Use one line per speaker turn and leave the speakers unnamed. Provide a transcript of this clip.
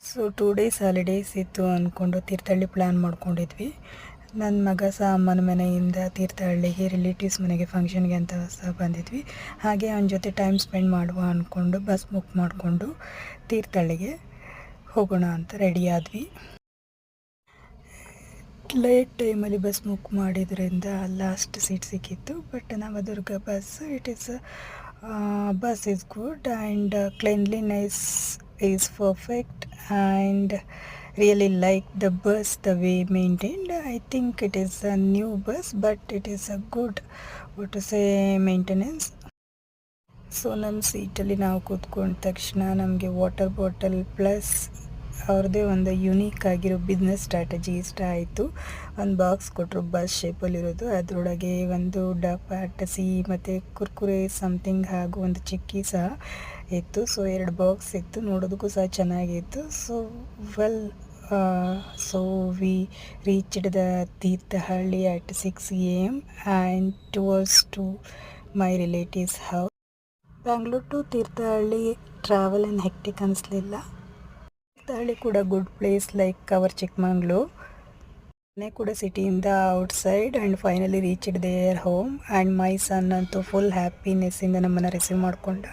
So 2 days holidays ಇತ್ತು ಅಂದ್ಕೊಂಡು Thirthahalli plan ಮಾಡ್ಕೊಂಡಿದ್ವಿ. ನನ್ನ ಮಗ ಸಹ ಅಮ್ಮನ ಮನೆಯಿಂದ ತೀರ್ಥಹಳ್ಳಿಗೆ ರಿಲೇಟಿವ್ಸ್ ಮನೆಗೆ ಫಂಕ್ಷನ್ಗೆ ಅಂತ ಸಹ ಬಂದಿದ್ವಿ. ಹಾಗೆ ಅವನ ಜೊತೆ ಟೈಮ್ ಸ್ಪೆಂಡ್ ಮಾಡುವ ಅಂದ್ಕೊಂಡು ಬಸ್ ಬುಕ್ ಮಾಡಿಕೊಂಡು ತೀರ್ಥಹಳ್ಳಿಗೆ ಹೋಗೋಣ ಅಂತ ರೆಡಿ ಆದ್ವಿ. ಲೇಟ್ ಟೈಮಲ್ಲಿ ಬಸ್ ಬುಕ್ ಮಾಡಿದ್ರಿಂದ ಲಾಸ್ಟ್ ಸೀಟ್ ಸಿಕ್ಕಿತ್ತು. But Navadurga bus bus is good and cleanliness is perfect, and really like the bus, the way maintained. I think it is a new bus, but it is a good, what to say, maintenance. So ನಮ್ಮ ಸೀಟಲ್ಲಿ ನಾವು ಕೂತ್ಕೊಂಡ ತಕ್ಷಣ ನಮಗೆ water bottle plus ಅವ್ರದ್ದೇ ಒಂದು unique ಆಗಿರೋ business strategy ಇಷ್ಟ ಆಯಿತು. ಒಂದು ಬಾಕ್ಸ್ ಕೊಟ್ಟರು ಬಸ್ ಶೇಪಲ್ಲಿರೋದು, ಅದರೊಳಗೆ ಒಂದು ಡಬ್ಬ ಟಸಿ ಮತ್ತು ಕುರ್ಕುರೆ ಸಮಥಿಂಗ್ ಹಾಗೂ ಒಂದು ಚಿಕ್ಕಿ ಸಹ ಇತ್ತು. ಸೊ 2 ಬಾಕ್ಸ್ ಇತ್ತು, ನೋಡೋದಕ್ಕೂ ಸಹ ಚೆನ್ನಾಗಿತ್ತು. So we reached the Thirthahalli at 6 AM and towards to my relatives house. Bangalore to Thirthahalli travel ಏನು ಹೆಕ್ಟಿಕ್ ಅನಿಸ್ಲಿಲ್ಲ. ತೀರ್ಥಹಳ್ಳಿ ಕೂಡ good place like our Chikmagalur. ಮನೆ ಕೂಡ ಸಿಟಿಯಿಂದ outside and finally reached their home. And my son ಅಂತೂ ಫುಲ್ ಹ್ಯಾಪಿನೆಸ್ಸಿಂದ ನಮ್ಮನ್ನು ರಿಸೀವ್ ಮಾಡಿಕೊಂಡ.